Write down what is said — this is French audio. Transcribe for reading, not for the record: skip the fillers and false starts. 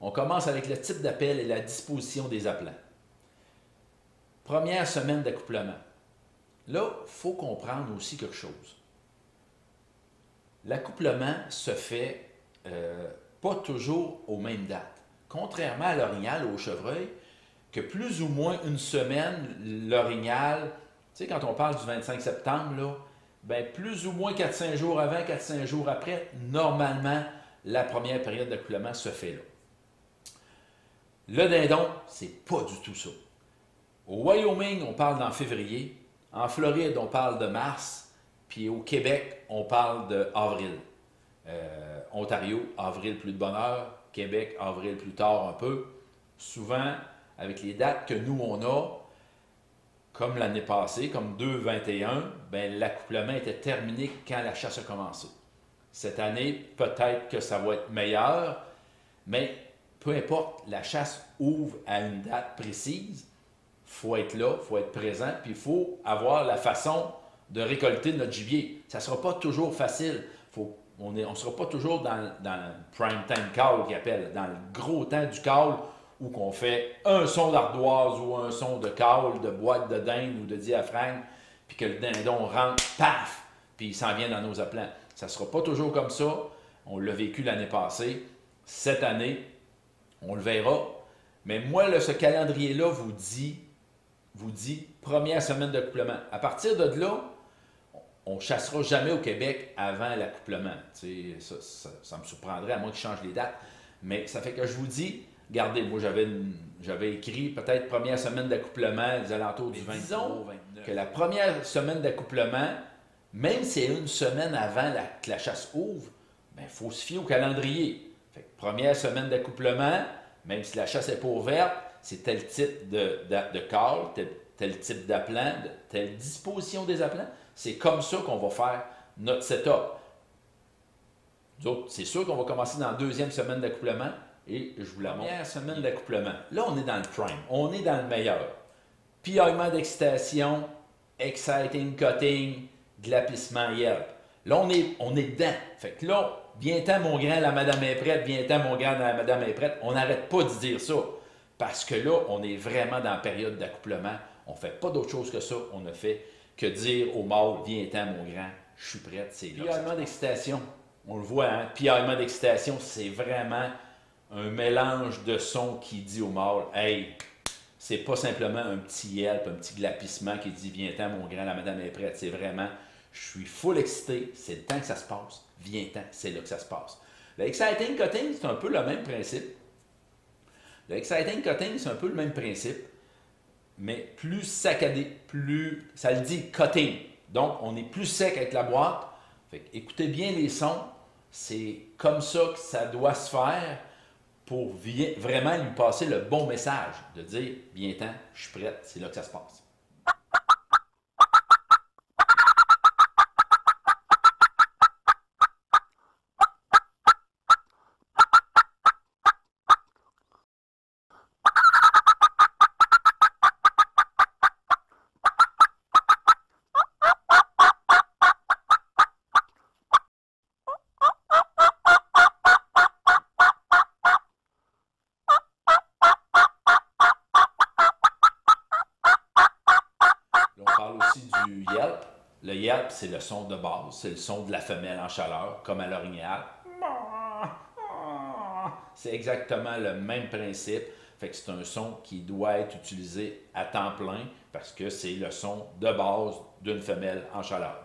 On commence avec le type d'appel et la disposition des appelants. Première semaine d'accouplement. Là, il faut comprendre aussi quelque chose. L'accouplement se fait pas toujours aux mêmes dates. Contrairement à l'orignal ou au chevreuil, que plus ou moins une semaine, l'orignal, tu sais, quand on parle du 25 septembre, là, ben plus ou moins 4-5 jours avant, 4-5 jours après, normalement, la première période d'accouplement se fait là. Le dindon, c'est pas du tout ça. Au Wyoming, on parle d'en février. En Floride, on parle de mars. Puis au Québec, on parle d'avril. Ontario, avril plus de bonne heure. Québec, avril plus tard un peu. Souvent, avec les dates que nous, on a, comme l'année passée, comme 2-21, ben, l'accouplement était terminé quand la chasse a commencé. Cette année, peut-être que ça va être meilleur, mais peu importe, la chasse ouvre à une date précise. Il faut être là, il faut être présent, puis il faut avoir la façon de récolter notre gibier. Ça ne sera pas toujours facile. On ne sera pas toujours dans le prime time call qu'ils appellent, dans le gros temps du call où on fait un son d'ardoise ou un son de call, de boîte de dinde ou de diaphragme, puis que le dindon rentre, paf, puis il s'en vient dans nos appelants. Ça ne sera pas toujours comme ça. On l'a vécu l'année passée. Cette année, on le verra. Mais moi, là, ce calendrier-là vous dit première semaine d'accouplement. À partir de là, on ne chassera jamais au Québec avant l'accouplement. Ça me surprendrait à moins qu'ils changent les dates. Mais ça fait que je vous dis, regardez, moi j'avais écrit peut-être première semaine d'accouplement aux alentours du 23 au 29. Que la première semaine d'accouplement, même si c'est une semaine avant que la chasse ouvre, il faut se fier au calendrier. Fait que première semaine d'accouplement, même si la chasse n'est pas ouverte, c'est tel type de call, tel type d'appelant, telle disposition des appelants. C'est comme ça qu'on va faire notre setup. Nous autres, c'est sûr qu'on va commencer dans la deuxième semaine d'accouplement et je vous la montre. Première semaine d'accouplement. Là, on est dans le prime. On est dans le meilleur. Piaillement d'excitation, exciting cutting, glapissement yelp. Là, on est dedans. Fait que là, viens-t'en mon grand, la madame est prête, viens-t'en mon grand, la madame est prête. On n'arrête pas de dire ça. Parce que là, on est vraiment dans la période d'accouplement. On ne fait pas d'autre chose que ça. On ne fait que dire au mâle, viens-t'en mon grand, je suis prête. C'est piaillement d'excitation. On le voit, hein? Piaillement d'excitation, c'est vraiment un mélange de sons qui dit au mâle, hey, c'est pas simplement un petit yelp, un petit glapissement qui dit viens-t'en mon grand, la madame est prête. C'est vraiment, je suis full excité, c'est le temps que ça se passe, viens-t'en, c'est là que ça se passe. Le exciting cutting, c'est un peu le même principe. Le exciting cutting, c'est un peu le même principe, mais plus saccadé, plus, ça le dit cutting. Donc, on est plus sec avec la boîte. Fait que, écoutez bien les sons, c'est comme ça que ça doit se faire pour vraiment lui passer le bon message, de dire « Viens-t'en, je suis prête, c'est là que ça se passe ». On parle aussi du yelp. Le yelp, c'est le son de base, c'est le son de la femelle en chaleur, comme à l'orignal. C'est exactement le même principe. Fait que c'est un son qui doit être utilisé à temps plein parce que c'est le son de base d'une femelle en chaleur.